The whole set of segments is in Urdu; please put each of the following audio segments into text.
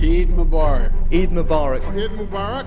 Eid Mubarak. Eid Mubarak. Eid Mubarak.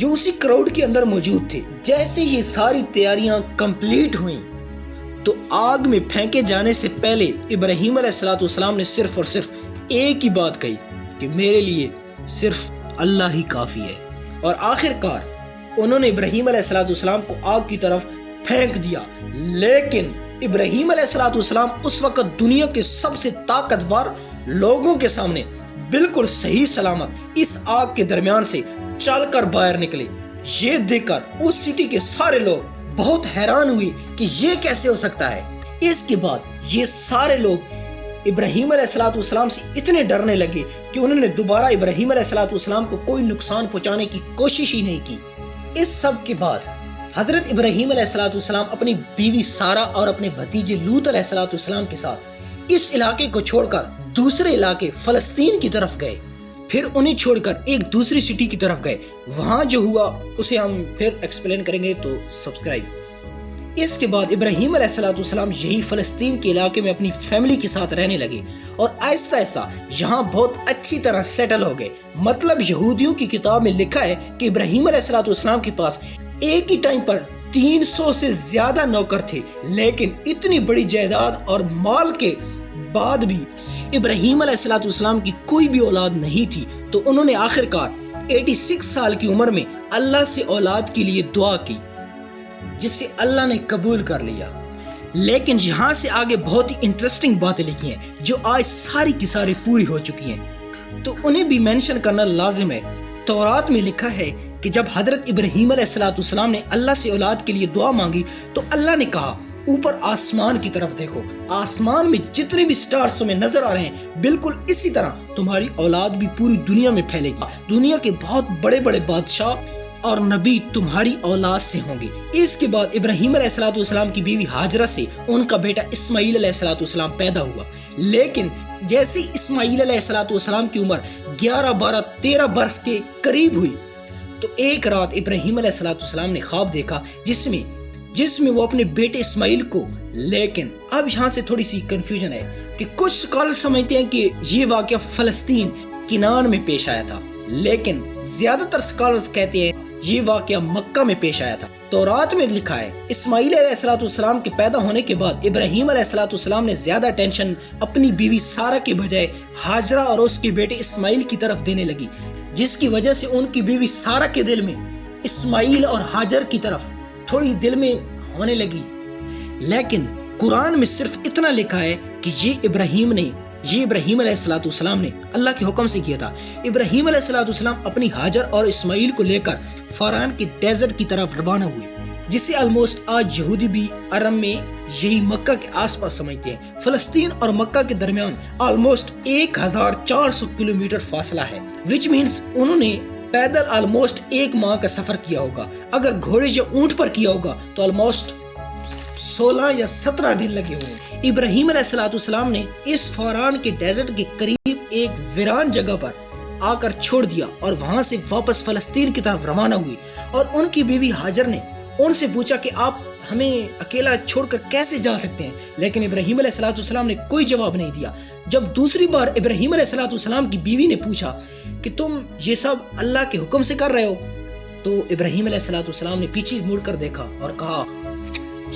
جو اسی کراؤڈ کے اندر موجود تھے۔ جیسے یہ ساری تیاریاں کمپلیٹ ہوئیں تو آگ میں پھینکے جانے سے پہلے ابراہیم علیہ السلام نے صرف اور صرف ایک ہی بات کہی کہ میرے لیے صرف اللہ ہی کافی ہے، اور آخر کار انہوں نے ابراہیم علیہ السلام کو آگ کی طرف پھینک دیا۔ لیکن ابراہیم علیہ السلام اس وقت دنیا کے سب سے طاقتور لوگوں کے سامنے بالکل صحیح سلامت اس آگ کے درمیان سے چل کر باہر نکلے۔ یہ دیکھ کر اس سٹی کے سارے لوگ بہت حیران ہوئے کہ یہ کیسے ہو سکتا ہے۔ اس کے بعد یہ سارے لوگ ابراہیم علیہ السلام سے اتنے ڈرنے لگے کہ انہوں نے دوبارہ ابراہیم علیہ السلام کو کوئی نقصان پہنچانے کی کوشش ہی نہیں کی۔ اس سب کے بعد حضرت ابراہیم علیہ السلام اپنی بیوی سارہ اور اپنے بھتیجے لوط علیہ السلام کے ساتھ اس علاقے کو چھوڑ کر دوسرے علاقے فلسطین کی طرف گئے۔ پھر انہیں چھوڑ کر ایک دوسری سٹی کی طرف گئے۔ وہاں جو ہوا اسے ہم پھر ایکسپلین کریں گے، تو سبسکرائب۔ اس کے بعد ابراہیم علیہ السلام یہی فلسطین کے علاقے میں اپنی فیملی کے ساتھ رہنے لگے اور آہستہ آہستہ یہاں بہت اچھی طرح سیٹل ہو گئے۔ مطلب یہودیوں کی کتاب میں لکھا ہے کہ ابراہیم علیہ السلام کے پاس ایک ہی ٹائم پر 300 سے زیادہ نوکر تھے، لیکن اتنی بڑی جائیداد اور مال کے بعد بھی ابراہیم علیہ السلام کی کوئی بھی اولاد نہیں تھی، تو انہوں نے آخر کار 86 سال کی عمر میں اللہ سے اولاد کے لیے دعا کی، جسے اللہ نے قبول کر لیا۔ لیکن یہاں سے آگے بہت ہی انٹرسٹنگ باتیں لکھی ہیں جو آج ساری کی ساری پوری ہو چکی ہیں، تو انہیں بھی مینشن کرنا لازم ہے۔ تورات میں لکھا ہے کہ جب حضرت ابراہیم علیہ السلام نے اللہ سے اولاد کے لیے دعا مانگی تو اللہ نے کہا اوپر آسمان کی طرف دیکھو، آسمان میں جتنے بھی سٹارز تمہیں نظر آ رہے ہیں بالکل اسی طرح تمہاری اولاد بھی پوری دنیا میں پھیلے گی، دنیا کے بہت بڑے بڑے بادشاہ اور نبی تمہاری اولاد سے ہوں گے۔ اس کے بعد ابراہیم علیہ السلام کی بیوی ہاجرہ سے ان کا بیٹا اسماعیل علیہ السلام پیدا ہوا۔ لیکن جیسے اسماعیل علیہ السلام کی عمر 11 12 13 برس کے قریب ہوئی تو ایک رات ابراہیم علیہ السلام نے خواب دیکھا جس میں وہ اپنے بیٹے اسماعیل کو، لیکن اب یہاں سے تھوڑی سی کنفیوژن ہے کہ کچھ سکالر سمجھتے ہیں کہ یہ واقعہ فلسطین کنعان میں پیش آیا تھا، لیکن زیادہ تر سکالرز کہتے ہیں یہ واقعہ مکہ میں پیش آیا تھا۔ تورات میں لکھا ہے اسماعیل علیہ السلام کے پیدا ہونے کے بعد ابراہیم علیہ السلام نے زیادہ ٹینشن اپنی بیوی سارہ کے بجائے ہاجرہ اور اس کے بیٹے اسماعیل کی طرف دینے لگی، جس کی وجہ سے ان کی بیوی سارہ کے دل میں اسماعیل اور ہاجر کی طرف تھوڑی دل میں ہونے لگی۔ لیکن قرآن میں صرف اتنا لکھا ہے کہ یہ ابراہیم علیہ السلام نے اللہ کے حکم سے کیا تھا۔ ابراہیم علیہ السلام اپنی ہاجر اور اسماعیل کو لے کر فاران کے ڈیزرٹ کی طرف روانہ ہوئے، جسے آلموسٹ آج یہودی بھی عرب میں یہی مکہ کے آس پاس سمجھتے ہیں۔ فلسطین اور مکہ کے درمیان آلموسٹ 1400 کلومیٹر فاصلہ ہے، وچ مینس انہوں نے پیدل آلموسٹ 1 ماہ کا سفر کیا ہوگا، اگر گھوڑے یا اونٹ پر کیا ہوگا تو آلموسٹ 16 یا 17 دن لگے ہوئے۔ ابراہیم علیہ السلام نے اس فاران کے ڈیزرٹ کے قریب ایک ویران جگہ پر آ کر چھوڑ دیا اور وہاں سے واپس فلسطین کی طرف روانہ ہوئی، اور ان کی بیوی ہاجر نے ان سے پوچھا کہ آپ ہمیں اکیلا چھوڑ کر کیسے جا سکتے ہیں، لیکن ابراہیم علیہ السلام نے کوئی جواب نہیں دیا۔ جب دوسری بار ابراہیم علیہ السلام کی بیوی نے پوچھا کہ تم یہ سب اللہ کے حکم سے کر رہے ہو، تو ابراہیم علیہ السلام نے پیچھے مڑ کر دیکھا اور کہا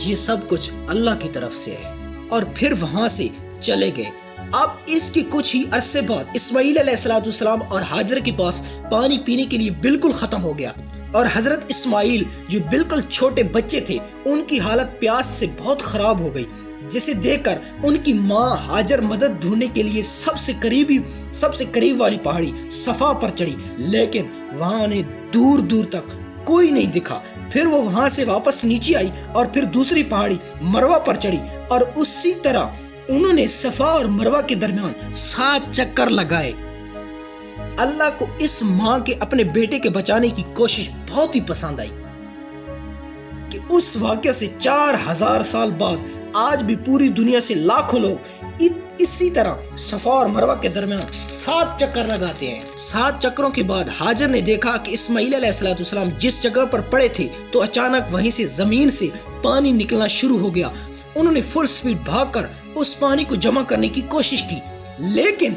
یہ سب کچھ اللہ کی طرف سے ہے، اور پھر وہاں سے چلے گئے۔ اب اس کے کچھ ہی عرصے بعد اسماعیل علیہ السلام اور ہاجر کے پاس پانی پینے کے لیے بالکل ختم ہو گیا، اور حضرت اسماعیل جو بالکل چھوٹے بچے تھے ان کی حالت پیاس سے بہت خراب ہو گئی، جسے دیکھ کر ان کی ماں ہاجر مدد ڈھونڈنے کے لیے سب سے قریب والی پہاڑی صفا پر چڑھی، لیکن وہاں انہیں دور دور تک کوئی نہیں دکھا۔ پھر وہ وہاں سے واپس نیچے آئی اور پھر دوسری پہاڑی مروہ پر چڑھی، اور اسی طرح انہوں نے صفا اور مروہ کے درمیان 7 چکر لگائے۔ اللہ کو اس ماں کے اپنے بیٹے کے بچانے کی کوشش بہت ہی پسند آئی کہ اس واقعہ سے 4000 سال بعد آج بھی پوری دنیا سے لاکھوں لوگ اسی طرح صفا اور مروہ کے درمیان 7 چکر لگاتے ہیں۔ 7 چکروں کے بعد ہاجر نے دیکھا کہ اسماعیل علیہ السلام جس جگہ پر پڑے تھے تو اچانک وہیں سے زمین سے پانی نکلنا شروع ہو گیا۔ انہوں نے فل سپیڈ بھاگ کر اس پانی کو جمع کرنے کی کوشش کی، لیکن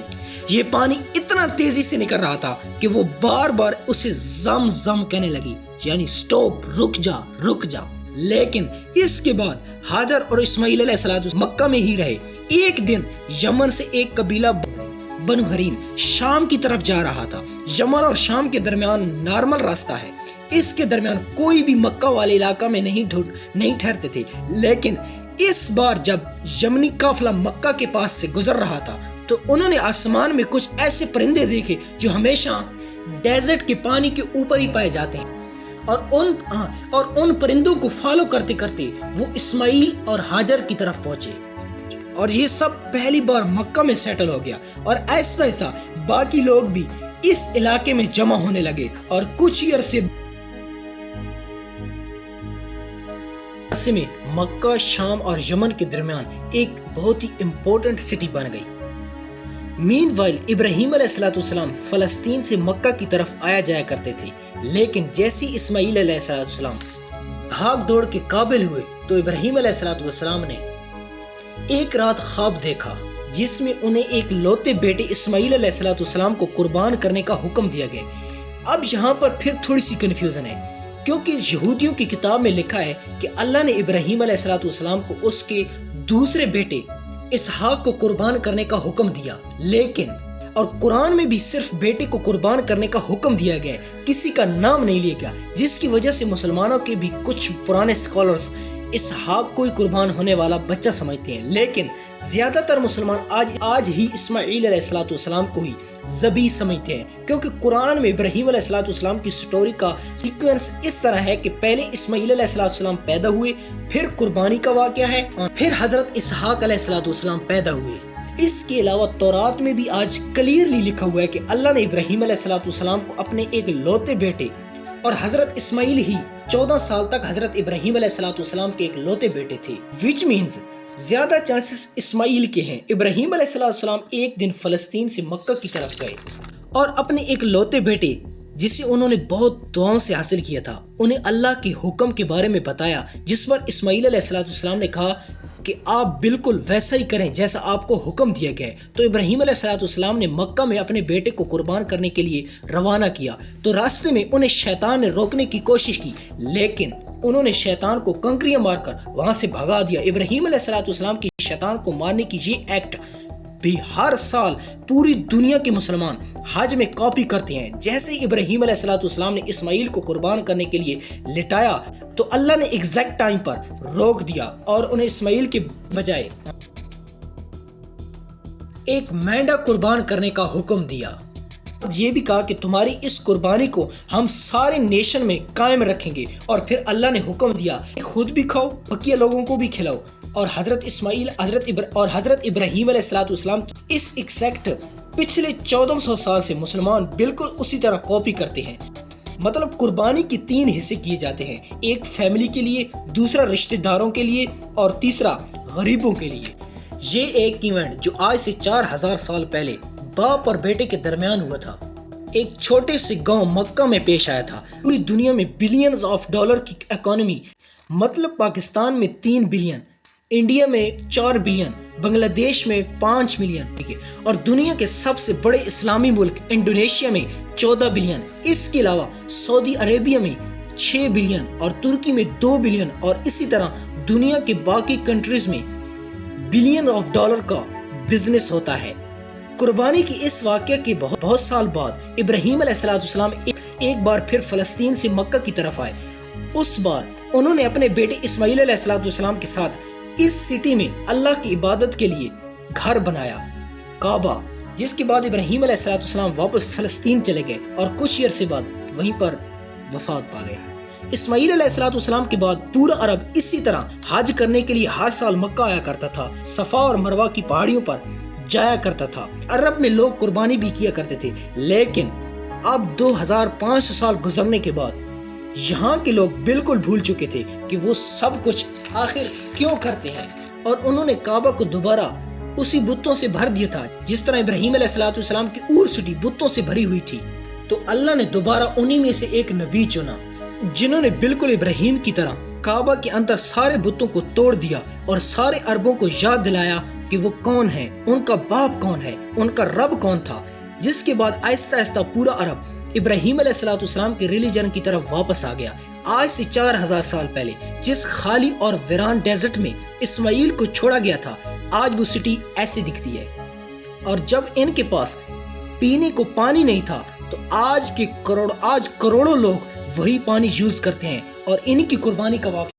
یہ پانی اتنا تیزی سے نکل رہا تھا کہ وہ بار بار اسے زم زم کہنے لگی، یعنی سٹاپ، رک جا رک جا۔ لیکن اس کے بعد ہاجر اور اسماعیل علیہ السلام مکہ میں ہی رہے۔ ایک دن یمن سے ایک قبیلہ بنو حریم شام کی طرف جا رہا تھا۔ یمن اور شام کے درمیان نارمل راستہ ہے، اس کے درمیان کوئی بھی مکہ والے علاقہ میں نہیں ٹھہرتے تھے۔ لیکن اس بار جب یمنی قافلہ مکہ کے پاس سے گزر رہا تھا تو انہوں نے آسمان میں کچھ ایسے پرندے دیکھے جو ہمیشہ ڈیزرٹ کے پانی کے اوپر ہی پائے جاتے ہیں، اور ان پرندوں کو فالو کرتے کرتے وہ اسماعیل اور ہاجر کی طرف پہنچے، اور یہ سب پہلی بار مکہ میں سیٹل ہو گیا، اور ایسا ایسا باقی لوگ بھی اس علاقے میں جمع ہونے لگے، اور کچھ ہی عرصے میں مکہ، شام اور یمن کے درمیان ایک بہت ہی امپورٹنٹ سٹی بن گئی۔ مین وائل ابراہیم علیہ السلام فلسطین سے مکہ کی طرف آیا جایا کرتے تھے، لیکن جیسے اسماعیل علیہ السلام بھاگ دوڑ کے قابل ہوئے تو ابراہیم علیہ السلام نے ایک رات خواب دیکھا جس میں انہیں ایک لوتے بیٹے اسماعیل علیہ السلام کو قربان کرنے کا حکم دیا گیا۔ اب یہاں پر پھر تھوڑی سی کنفیوژن ہے، کیونکہ یہودیوں کی کتاب میں لکھا ہے کہ اللہ نے ابراہیم علیہ السلام کو اس کے دوسرے بیٹے اسحاق کو قربان کرنے کا حکم دیا، لیکن اور قرآن میں بھی صرف بیٹے کو قربان کرنے کا حکم دیا گیا، کسی کا نام نہیں لیا گیا، جس کی وجہ سے مسلمانوں کے بھی کچھ پرانے اسکالرز اسحاق کو ہی قربان ہونے والا بچہ سمجھتے ہیں، لیکن زیادہ تر مسلمان آج ہی اسماعیل علیہ السلام کو ہی ذبیح سمجھتے ہیں، کیونکہ قرآن میں ابراہیم علیہ السلام کی سٹوری کا سیکوینس اس طرح ہے کہ پہلے اسماعیل علیہ السلام پیدا ہوئے، پھر قربانی کا واقعہ ہے، اور پھر حضرت اسحاق علیہ السلام پیدا ہوئے۔ اس کے علاوہ تورات میں بھی آج کلیئرلی لکھا ہوا ہے کہ اللہ نے ابراہیم علیہ السلام کو اپنے ایک لوتے بیٹے، اور حضرت اسماعیل ہی 14 سال تک حضرت ابراہیم علیہ السلام کے ایک لوتے بیٹے تھے، which means زیادہ چانسز اسماعیل کے ہیں۔ ابراہیم علیہ السلام ایک دن فلسطین سے مکہ کی طرف گئے اور اپنے ایک لوتے بیٹے جسے انہوں نے بہت دعاؤں سے حاصل کیا تھا انہیں اللہ کے حکم کے بارے میں بتایا، جس پر اسماعیل علیہ السلام نے کہا کہ آپ بالکل ویسا ہی کریں جیسا آپ کو حکم دیا گیا ہے۔ تو ابراہیم علیہ السلام نے مکہ میں اپنے بیٹے کو قربان کرنے کے لیے روانہ کیا، تو راستے میں انہیں شیطان نے روکنے کی کوشش کی، لیکن انہوں نے شیطان کو کنکریاں مار کر وہاں سے بھگا دیا۔ ابراہیم علیہ السلام کی شیطان کو مارنے کی یہ ایکٹ بھی ہر سال پوری دنیا کے مسلمان حج میں کاپی کرتے ہیں۔ جیسے ابراہیم علیہ السلام نے اسماعیل کو قربان کرنے کے لیے لٹایا تو اللہ نے ایگزیکٹ ٹائم پر روک دیا اور انہیں اسماعیل کے بجائے ایک مینڈا قربان کرنے کا حکم دیا۔ یہ بھی کہا کہ تمہاری اس قربانی کو ہم سارے نیشن میں قائم رکھیں گے، اور پھر اللہ نے حکم دیا خود بھی کھاؤ، بقیہ لوگوں کو بھی کھلاؤ۔ اور حضرت اسماعیل اور حضرت ابراہیم علیہ السلام کی اس ایکسیکٹ پچھلے 1400 سال سے مسلمان بالکل اسی طرح کاپی کرتے ہیں۔ مطلب قربانی کے 3 حصے کیے جاتے ہیں، ایک فیملی کے لیے، دوسرا رشتہ داروں کے لیے، اور تیسرا غریبوں کے لیے۔ یہ ایک ایونٹ جو آج سے 4000 سال پہلے باپ اور بیٹے کے درمیان ہوا تھا، ایک چھوٹے سے گاؤں مکہ میں پیش آیا تھا۔ پوری دنیا میں بلینز آف ڈالر کی اکانومی، مطلب پاکستان میں 3 بلین، انڈیا میں 4 بلین، بنگلہ دیش میں 5 ملین، اور دنیا کے سب سے بڑے اسلامی ملک انڈونیشیا میں 14 بلین۔ اس کے علاوہ سعودی عربیہ میں 6 بلین اور ترکی میں 2 بلین، اور اسی طرح دنیا کے باقی کنٹریز میں بلین آف ڈالر کا بزنس ہوتا ہے۔ قربانی کی اس واقعہ کے بہت سال بعد ابراہیم علیہ السلام ایک بار پھر فلسطین سے مکہ کی طرف آئے۔ اس بار انہوں نے اپنے بیٹے اسماعیل علیہ السلام کے ساتھ اس سٹی میں اللہ کی عبادت کے لیے گھر بنایا، کعبہ، جس کے بعد ابراہیم علیہ السلام واپس فلسطین چلے گئے اور کچھ عرصے بعد وہیں پر وفات پا گئے۔ اسماعیل علیہ السلام کے بعد پورا عرب اسی طرح حج کرنے کے لیے ہر سال مکہ آیا کرتا تھا، صفا اور مروہ کی پہاڑیوں پر جایا کرتا تھا۔ عرب میں لوگ قربانی بھی کیا کرتے تھے، لیکن اب 2500 سال گزرنے کے بعد یہاں کے لوگ بالکل بھول چکے تھے کہ وہ سب کچھ آخر کیوں کرتے ہیں، اور انہوں نے کعبہ کو دوبارہ اسی بتوں سے بھر دیا تھا جس طرح ابراہیم علیہ السلام کی اور سٹی بتوں سے بھری ہوئی تھی۔ تو اللہ نے دوبارہ انہی میں سے ایک نبی چنا جنہوں نے بالکل ابراہیم کی طرح کعبہ کے اندر سارے بتوں کو توڑ دیا اور سارے عربوں کو یاد دلایا کہ وہ کون ہیں، ان کا باپ کون ہے، ان کا رب کون تھا، جس کے بعد آہستہ آہستہ پورا عرب ابراہیم علیہ السلام کے ریلیجن کی طرف واپس آ گیا۔ آج سے 4000 سال پہلے جس خالی اور ویران ڈیزرٹ میں اسماعیل کو چھوڑا گیا تھا، آج وہ سٹی ایسے دکھتی ہے۔ اور جب ان کے پاس پینے کو پانی نہیں تھا تو آج کروڑوں لوگ وہی پانی یوز کرتے ہیں، اور ان کی قربانی کا واقعہ